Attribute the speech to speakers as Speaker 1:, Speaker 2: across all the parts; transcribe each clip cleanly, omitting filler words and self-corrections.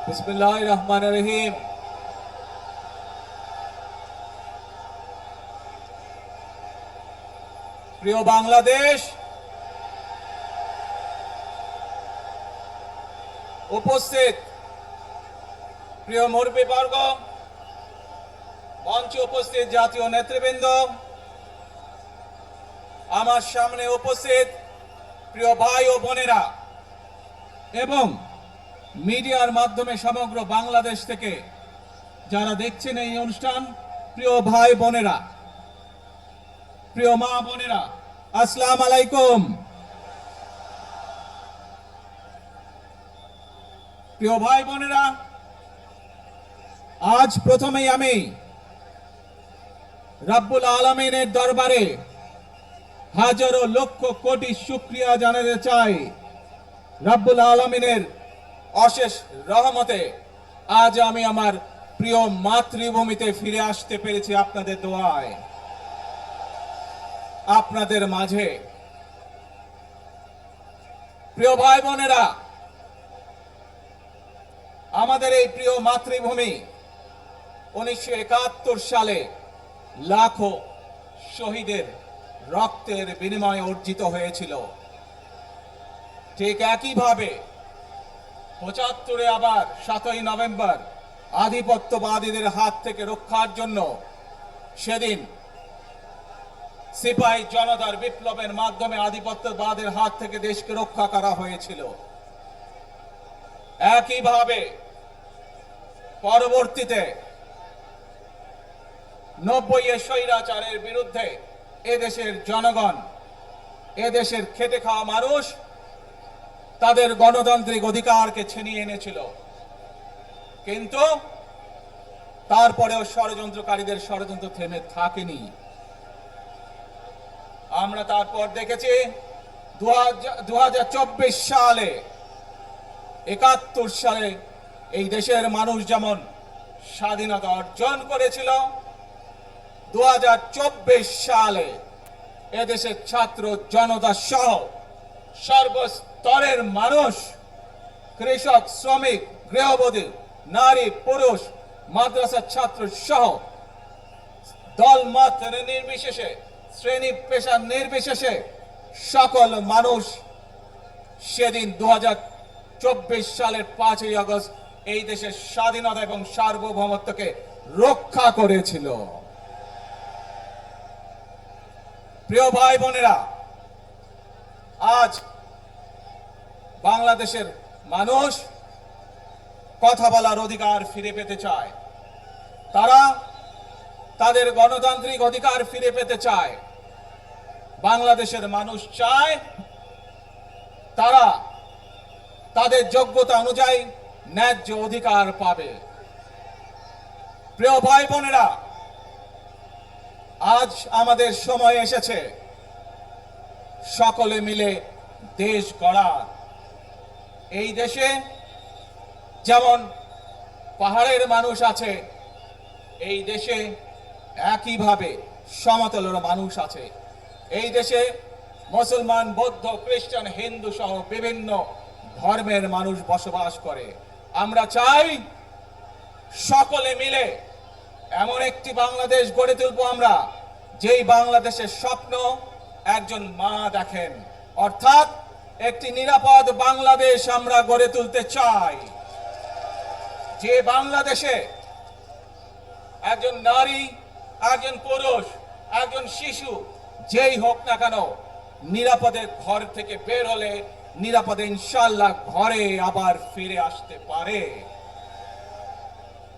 Speaker 1: বিসমিল্লাহির রহমানির রহিম। প্রিয় বাংলাদেশ, উপস্থিত প্রিয় মুরব্বীবর্গ, মঞ্চে উপস্থিত জাতীয় নেতৃবৃন্দ, আমার সামনে উপস্থিত প্রিয় ভাই ও বোনেরা এবং মিডিয়ার মাধ্যমে সমগ্র বাংলাদেশ থেকে যারা দেখছেন এই অনুষ্ঠান, প্রিয় ভাই বোনেরা, প্রিয় মা বোনেরা, আসসালামু আলাইকুম। প্রিয় ভাই বোনেরা, আজ প্রথমেই আমি রব্বুল আলামিনের দরবারে হাজারো লক্ষ কোটি শুকরিয়া জানাতে চাই। রব্বুল আলামিনের অশেষ রহমতে আজ আমি আমার প্রিয় মাতৃভূমিতে ফিরে আসতে পেরেছি আপনাদের দোয়ায়, আপনাদের মাঝে। প্রিয় ভাই বোনেরা, আমাদের এই প্রিয় মাতৃভূমি 1971 সালে লাখো শহীদের রক্তের বিনিময়ে অর্জিত হয়েছিল। ঠিক একইভাবে 75-এ আবার 7ই নভেম্বর আধিপত্যবাদীদের হাত থেকে রক্ষার জন্য সেদিন সিপাহী জনতার বিপ্লবের মাধ্যমে আধিপত্যবাদের হাত থেকে দেশকে রক্ষা করা হয়েছিল। একইভাবে পরবর্তীতে 90-এ স্বৈরাচারের বিরুদ্ধে এদেশের জনগণ, এদেশের খেটে খাওয়া মানুষ তাদের গণতান্ত্রিক অধিকারকে ছিনিয়ে এনেছিল। কিন্তু তারপরেও ষড়যন্ত্রকারীদের ষড়যন্ত্র থেমে থাকেনি। আমরা তারপর দেখেছি 2024 সালে, 71 সালে এই দেশের মানুষ যেমন স্বাধীনতা অর্জন করেছিল, 2024 সালে এদেশের ছাত্র জনতা সহ সর্বস্তরের মানুষ, কৃষক, শ্রমিক, গৃহবধূ, নারী, পুরুষ, মাদ্রাসার ছাত্র সহ দল মত নির্বিশেষে, শ্রেণী পেশা নির্বিশেষে সকল মানুষ সেদিন 2024 সালের 5ই আগস্ট এই দেশের স্বাধীনতা এবং সার্বভৌমত্বকে রক্ষা করেছিল। প্রিয় ভাই বোনেরা, আজ বাংলাদেশের মানুষ কথা বলার অধিকার ফিরে পেতে চায়, তারা তাদের গণতান্ত্রিক অধিকার ফিরে পেতে চায়। বাংলাদেশের মানুষ চায় তারা তাদের যোগ্যতা অনুযায়ী ন্যায্য অধিকার পাবে। প্রিয় ভাই বোনেরা, আজ আমাদের সময় এসেছে সকলে মিলে দেশ গড়ার। এই দেশে যেমন পাহাড়ের মানুষ আছে, এই দেশে একইভাবে সমতলের মানুষ আছে। এই দেশে মুসলমান, বৌদ্ধ, খ্রিস্টান, হিন্দু সহ বিভিন্ন ধর্মের মানুষ বসবাস করে। আমরা চাই সকলে মিলে এমন একটি বাংলাদেশ গড়ে তুলব আমরা, যেই বাংলাদেশের স্বপ্ন একজন মা দেখেন, অর্থাৎ একটি নিরাপদ বাংলাদেশ আমরা গড়ে তুলতে চাই। যে বাংলাদেশে একজন নারী, একজন পুরুষ, একজন শিশু যেই হোক না কেন, নিরাপদে ঘর থেকে বের হলে নিরাপদে ইনশাআল্লাহ ঘরে আবার ফিরে আসতে পারে।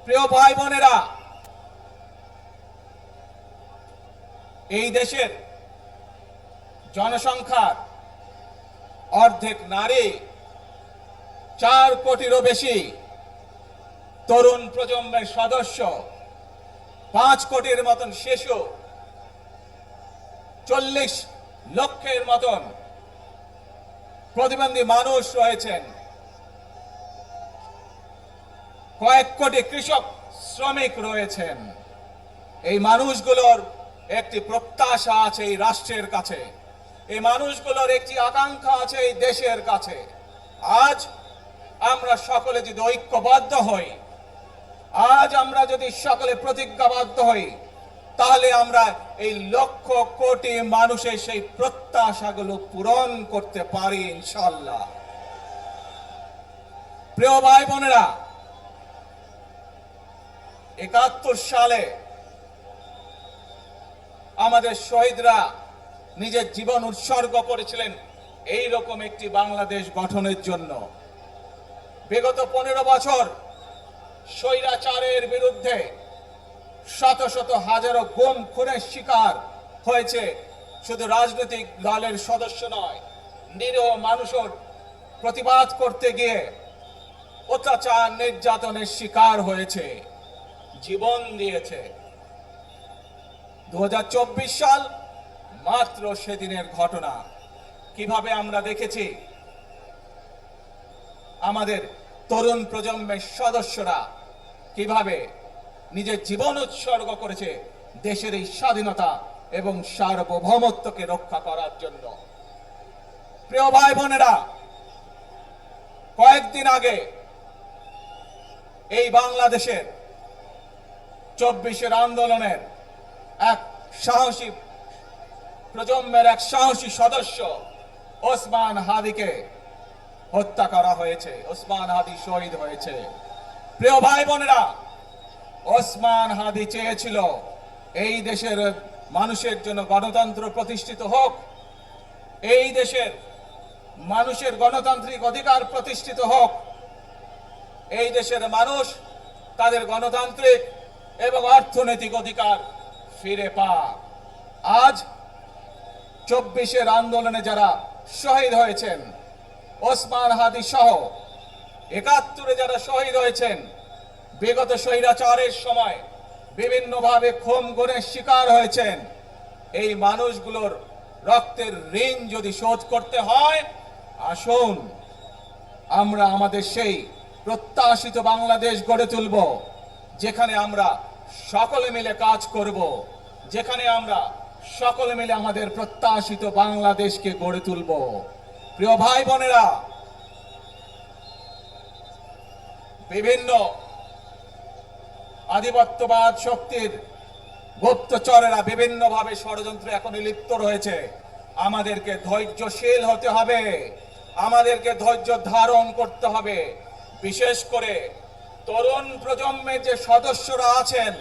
Speaker 1: প্রিয় ভাই বোনেরা, এই দেশের জনসংখ্যার অর্ধেক নারী, 4 কোটিরও বেশি তরুণ প্রজন্মের সদস্য, 5 কোটির মতন শিশু, 40 লক্ষের মতন প্রতিবন্ধী মানুষ রয়েছেন, কয়েক কোটি কৃষক, শ্রমিক রয়েছেন। এই মানুষগুলোর একটি প্রত্যাশা আছে এই রাষ্ট্রের কাছে, এই মানুষগুলোর একটি আকাঙ্ক্ষা আছে এই দেশের কাছে। আজ আমরা সকলে যদি ঐক্যবদ্ধ হই, আজ আমরা যদি সকলে প্রতিজ্ঞাবদ্ধ হই, তাহলে আমরা এই লক্ষ কোটি মানুষের সেই প্রত্যাশাগুলো পূরণ করতে পারি ইনশাআল্লাহ। প্রিয় ভাই বোনেরা, ৭১ সালে আমাদের শহীদরা নিজের জীবন উৎসর্গ করেছিলেন এই রকম একটি বাংলাদেশ গঠনের জন্য। বিগত 15 বছর স্বৈরাচারের বিরুদ্ধে শত শত হাজারো গুম খুনের শিকার হয়েছে শুধু রাজনৈতিক দলের সদস্য নয়, নিরীহ মানুষের প্রতিবাদ করতে গিয়ে অত্যাচার নির্যাতনের শিকার হয়েছে, জীবন দিয়েছে। 2024 সাল মাত্র সেদিনের ঘটনা। কিভাবে আমরা দেখেছি আমাদের তরুণ প্রজন্মের সদস্যরা কিভাবে নিজের জীবন উৎসর্গ করেছে দেশের এই স্বাধীনতা এবং সার্বভৌমত্বকে রক্ষা করার জন্য। প্রিয় ভাই বোনেরা, কয়েকদিন আগে এই বাংলাদেশের 24-এর আন্দোলনের এক সাহসী প্রজন্মের এক সাহসী সদস্য ওসমান হাদিকে হত্যা করা হয়েছে। ওসমান হাদি শহীদ হয়েছে। প্রিয় ভাই বোনেরা, ওসমান হাদি চেয়েছিল এই দেশের মানুষের জন্য গণতন্ত্র প্রতিষ্ঠিত হোক, এই দেশের মানুষের গণতান্ত্রিক অধিকার প্রতিষ্ঠিত হোক, এই দেশের মানুষ তাদের গণতান্ত্রিক এবং অর্থনৈতিক অধিকার ফিরে পাক। আজ 24-এর আন্দোলনে যারা শহীদ হয়েছেন, ওসমান হাদি সহ ৭১-এ যারা শহীদ হয়েছেন, বিগত স্বৈরাচারের সময় বিভিন্নভাবে খুন গুমের শিকার হয়েছেন, এই মানুষগুলোর রক্তের ঋণ যদি শোধ করতে হয়, আসুন আমরা আমাদের সেই প্রত্যাশিত বাংলাদেশ গড়ে তুলব, যেখানে আমরা সকলে মিলে কাজ করব, যেখানে আমরা সকলে মিলে আমাদের প্রত্যাশিত বাংলাদেশকে গড়ে তুলব। প্রিয় ভাই বোনেরা, বিভিন্ন আধিপত্যবাদ শক্তির গুপ্তচরেরা বিভিন্নভাবে ষড়যন্ত্রে এখন লিপ্ত রয়েছে। আমাদেরকে ধৈর্যশীল হতে হবে, আমাদেরকে ধৈর্য ধারণ করতে হবে। বিশেষ করে তরুণ প্রজন্মের যে সদস্যরা আছেন,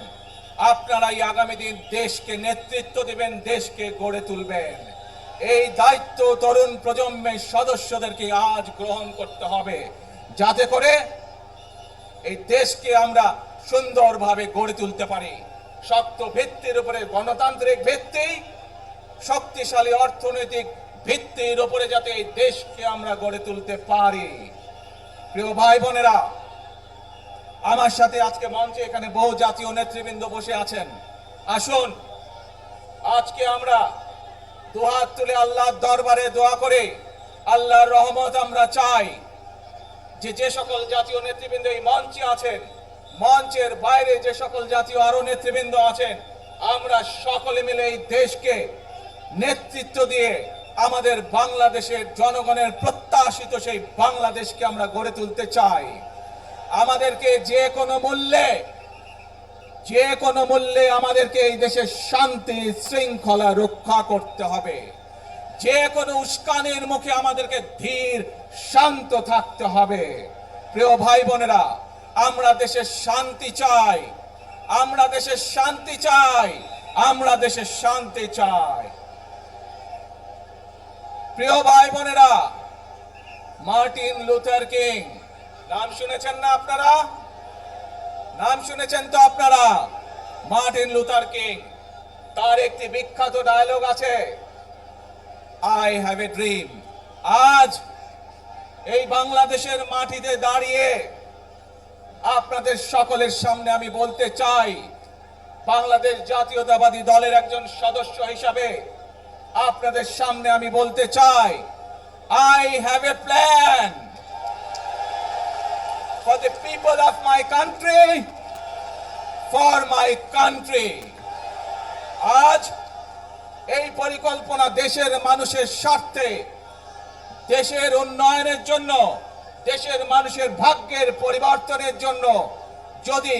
Speaker 1: আপনারাই আগামী দিন দেশকে নেতৃত্ব দিবেন, দেশকে গড়ে তুলবেন। এই দায়িত্ব তরুণ প্রজন্মের সদস্যদেরকে আজ গ্রহণ করতে হবে, যাতে করে এই দেশকে আমরা সুন্দরভাবে গড়ে তুলতে পারি। শক্ত ভিত্তির উপরে, গণতান্ত্রিক ভিত্তি, শক্তিশালী অর্থনৈতিক ভিত্তির উপরে যাতে এই দেশকে আমরা গড়ে তুলতে পারি। প্রিয় ভাই বোনেরা, আমার সাথে আজকে মঞ্চে এখানে বহু জাতীয় নেতৃবৃন্দ বসে আছেন। আসুন আজকে আমরা দুহাত তুলে আল্লাহর দরবারে দোয়া করে আল্লাহর রহমত আমরা চাই, যে সকল জাতীয় নেতৃবৃন্দ এই মঞ্চে আছেন, মঞ্চের বাইরে যে সকল জাতীয় আরো নেতৃবৃন্দ আছেন, আমরা সকলে মিলে এই দেশকে নেতৃত্ব দিয়ে আমাদের বাংলাদেশের জনগণের প্রত্যাশিত সেই বাংলাদেশকে আমরা গড়ে তুলতে চাই। আমাদেরকে যে কোনো মূল্যে আমাদেরকে এই দেশের শান্তি শৃঙ্খলা রক্ষা করতে হবে। যে কোনো উস্কানির মুখে আমাদেরকে ধীর শান্ত থাকতে হবে। প্রিয় ভাই বোনেরা, আমরা দেশের শান্তি চাই, আমরা দেশের শান্তি চাই, আমরা দেশের শান্তি চাই। প্রিয় ভাই বোনেরা, মার্টিন লুথার কিং নাম শুনেছেন না আপনারা? নাম শুনেছেন তো আপনারা? মার্টিন লুথার কিং, তার একটি বিখ্যাত ডায়লগ আছে, আই হ্যাভ এ ড্রিম। আজ এই বাংলাদেশের মাটিতে দাঁড়িয়ে আপনাদের সকলের সামনে আমি বলতে চাই, বাংলাদেশ জাতীয়তাবাদী দলের একজন সদস্য হিসাবে আপনাদের সামনে আমি বলতে চাই, I have a plan for the people of my country, for my country. আজ এই পরিকল্পনা দেশের মানুষের স্বার্থে, দেশের উন্নয়নের জন্য, দেশের মানুষের ভাগ্যের পরিবর্তনের জন্য যদি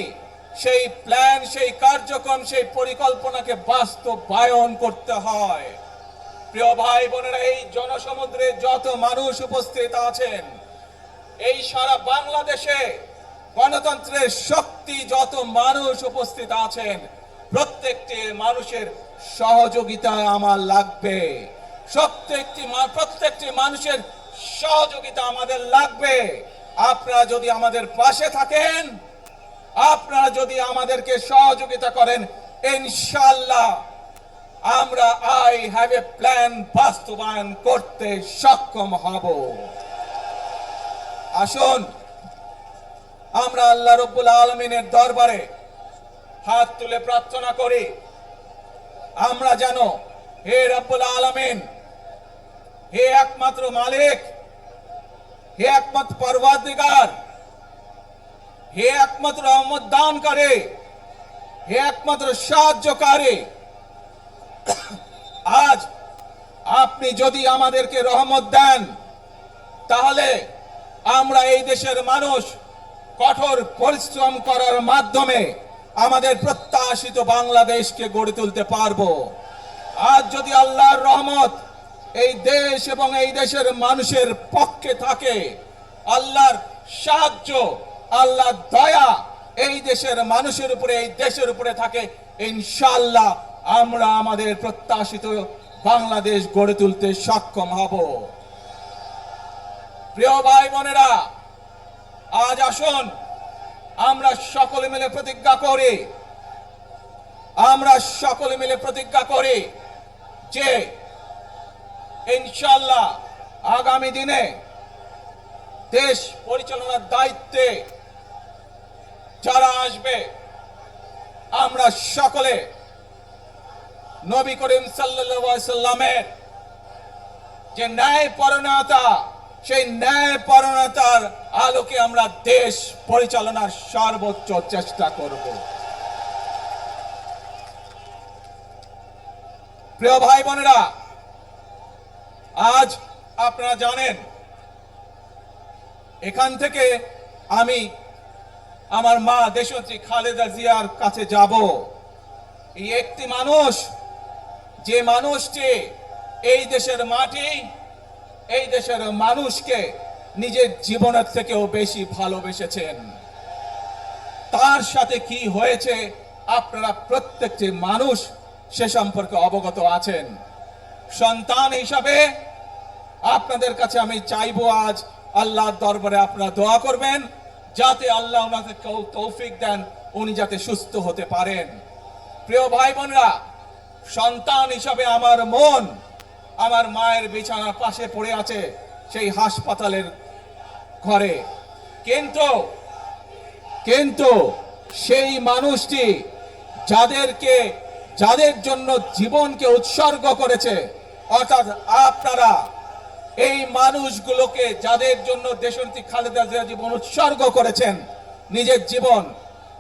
Speaker 1: সেই প্ল্যান, সেই কার্যক্রম, সেই পরিকল্পনাকে বাস্তবায়ন করতে হয়, প্রিয় ভাই বোনেরা, এই জনসমুদ্রে যত মানুষ উপস্থিত আছেন, এই সারা বাংলাদেশে গণতন্ত্রের শক্তি যত মানুষ উপস্থিত আছেন, প্রত্যেকটি মানুষের সহযোগিতা আমার লাগবে। প্রত্যেকটি মানুষের সহযোগিতা আমাদের লাগবে। আপনারা যদি আমাদের পাশে থাকেন, আপনারা যদি আমাদেরকে সহযোগিতা করেন, ইনশাআল্লাহ আমরা আই হ্যাভ এ প্ল্যান বাস্তবায়ন করতে সক্ষম হব। আসুন আমরা আল্লাহ রাব্বুল আলামিনের দরবারে হাত তুলে প্রার্থনা করি, আমরা যেন, হে রাব্বুল আলামিন, হে একমাত্র মালিক, হে একমাত্র পরওয়ারদিগার, হে একমাত্র রহমত দানকারী, হে একমাত্র সাহায্যকারী, আজ আপনি যদি আমাদেরকে রহমত দেন, তাহলে আমরা এই দেশের মানুষ কঠোর পরিশ্রম করার মাধ্যমে আমাদের প্রত্যাশিত বাংলাদেশকে গড়ে তুলতে পারবো। আজ যদি আল্লাহর রহমত এই দেশ এবং এই দেশের মানুষের পক্ষে থাকে, আল্লাহর সাহায্য, আল্লাহর দয়া এই দেশের মানুষের উপরে, এই দেশের উপরে থাকে, ইনশাআল্লাহ আমরা আমাদের প্রত্যাশিত বাংলাদেশ গড়ে তুলতে সক্ষম হব। প্রিয় ভাই বোনেরা, আজ আসুন আমরা সকলে মিলে প্রতিজ্ঞা করি, আমরা সকলে মিলে প্রতিজ্ঞা করি যে ইনশাআল্লাহ আগামী দিনে দেশ পরিচালনার দায়িত্বে যারা আসবে, আমরা সকলে নবী করিম সাল্লাল্লাহু আলাইহি সাল্লামের যে ন্যায়পরায়ণতা, সেই ন্যায়পরায়ণতার আলোকে আমরা দেশ পরিচালনার সর্বোচ্চ চেষ্টা করব। প্রিয় ভাই বোনেরা, আজ আপনারা জানেন এখান থেকে আমি আমার মা দেশনেত্রী খালেদা জিয়ার কাছে যাব। এই একটি মানুষ, যে মানুষটি এই দেশের মাটি, এই দেশের মানুষকে নিজের জীবনের থেকেও বেশি ভালোবেসেছেন, তার সাথে কি হয়েছে আপনারা প্রত্যেকটি মানুষ সে সম্পর্কে অবগত আছেন। সন্তান হিসাবে আপনাদের কাছে আমি চাইবো, আজ আল্লাহর দরবারে আপনারা দোয়া করবেন যাতে আল্লাহ ওনাকে তৌফিক দেন, উনি যাতে সুস্থ হতে পারেন। প্রিয় ভাই বোনরা, সন্তান হিসাবে আমার মন আমার মায়ের বিছানার পাশে পড়ে আছে সেই হাসপাতালের ঘরে, কিন্তু সেই মানুষটি যাদের জন্য জীবনকে উৎসর্গ করেছে, অর্থাৎ আপনারা এই মানুষগুলোকে, যাদের জন্য দেশনেত্রী খালেদা জিয়া জীবন উৎসর্গ করেছেন নিজের জীবন,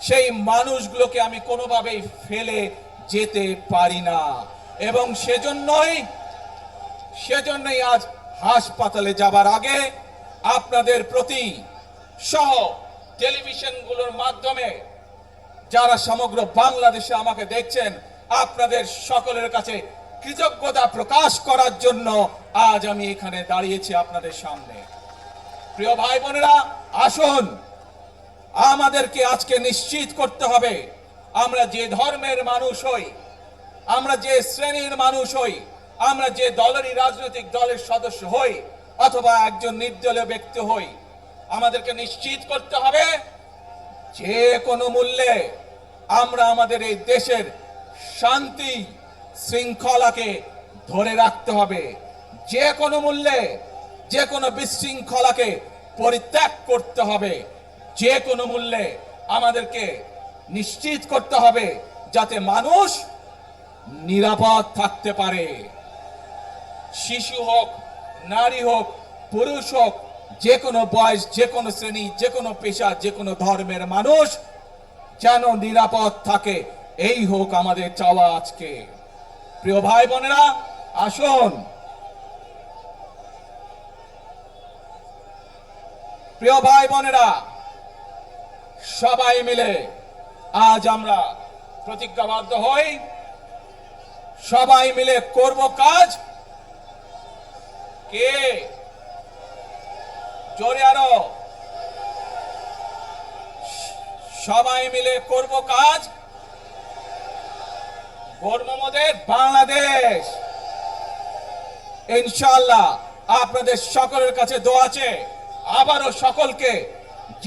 Speaker 1: সেই মানুষগুলোকে আমি কোনোভাবেই ফেলে যেতে পারি না। এবং সেজন্যই আজ হাসপাতালে যাবার আগে আপনাদের প্রতি সহ টেলিভিশনগুলোর মাধ্যমে যারা সমগ্র বাংলাদেশে আমাকে দেখছেন, আপনাদের সকলের কাছে কৃতজ্ঞতা প্রকাশ করার জন্য আজ আমি এখানে দাঁড়িয়েছি আপনাদের সামনে। প্রিয় ভাই বোনেরা, আসুন আমাদেরকে আজকে নিশ্চিত করতে হবে, আমরা যে ধর্মের মানুষ হই, আমরা যে শ্রেণীর মানুষ হই, আমরা যে দলেরই রাজনৈতিক দলের সদস্য হই অথবা একজন নির্দলীয় ব্যক্তি হই, আমাদেরকে নিশ্চিত করতে হবে যে কোনো মূল্যে আমরা আমাদের এই দেশের শান্তি শৃঙ্খলাকে ধরে রাখতে হবে। যে কোনো মূল্যে যে কোনো বিশৃঙ্খলাকে পরিত্যাগ করতে হবে। যে কোনো মূল্যে আমাদেরকে নিশ্চিত করতে হবে যাতে মানুষ নিরাপদ থাকতে পারে। শিশু হোক, নারী হোক, পুরুষ হোক, যে কোনো বয়স, যে কোনো শ্রেণী, যে কোনো পেশা, যে কোনো ধর্মের মানুষ যেন নিরাপদ থাকে, এই হোক আমাদের চাওয়া আজকে। প্রিয় ভাই বোনেরা, আসুন প্রিয় ভাই বোনেরা, সবাই মিলে আজ আমরা প্রতিজ্ঞাবদ্ধ হই, সবাই মিলে করব কাজ। কে জোরে আরো, সবাই মিলে করব কাজ, গর্ব মোদের বাংলাদেশ। ইনশাআল্লাহ আপনাদের সকলের কাছে দোয়া আছে, আবারও সকলকে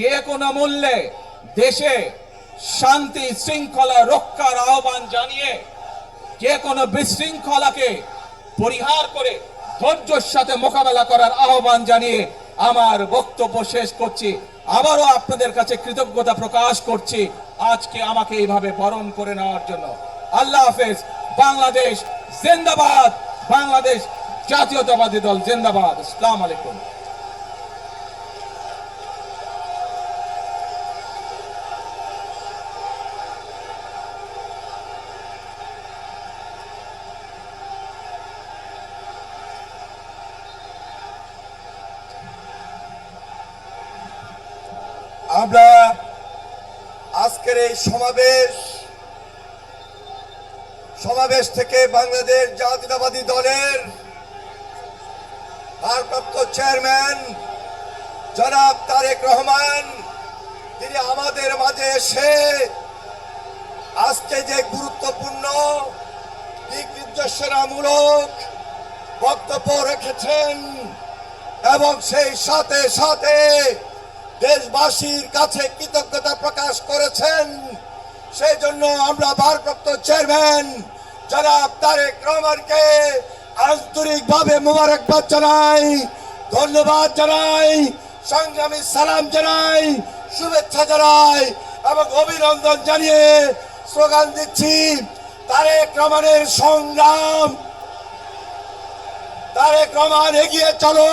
Speaker 1: যে কোনো মূল্যে দেশে শান্তি শৃঙ্খলা রক্ষার আহ্বান জানিয়ে যে কোনো বিশৃঙ্খলাকে পরিহার করে ধৈর্যের সাথে মোকাবেলা করার আহ্বান জানিয়ে আমার বক্তব্য শেষ করছি। আবারও আপনাদের কাছে কৃতজ্ঞতা প্রকাশ করছি আজকে আমাকে এইভাবে বরণ করে নেওয়ার জন্য। আল্লাহ হাফেজ। বাংলাদেশ জিন্দাবাদ, বাংলাদেশ জাতীয়তাবাদী দল জিন্দাবাদ। আসসালামু আলাইকুম।
Speaker 2: আমরা আজকের এই সমাবেশ থেকে বাংলাদেশ জাতীয়তাবাদী দলের ভারপ্রাপ্ত চেয়ারম্যান জনাব তারেক রহমান, তিনি আমাদের মাঝে এসে আজকে যে গুরুত্বপূর্ণ দিক নির্দেশনামূলক বক্তব্য রেখেছেন এবং সেই সাথে সাথে দেশবাসীর কাছে কৃতজ্ঞতা প্রকাশ করেছেন, সেই জন্য আমরা ভারপ্রাপ্ত চেয়ারম্যান জনাব তারেক রহমানকে আন্তরিকভাবে মোবারকবাদ জানাই, ধন্যবাদ জানাই, সংগ্রামী সালাম জানাই, শুভেচ্ছা জানাই এবং অভিনন্দন জানিয়ে স্লোগান দিচ্ছি, তারেক রহমানের সংগ্রাম, তারেক রহমান এগিয়ে চলো।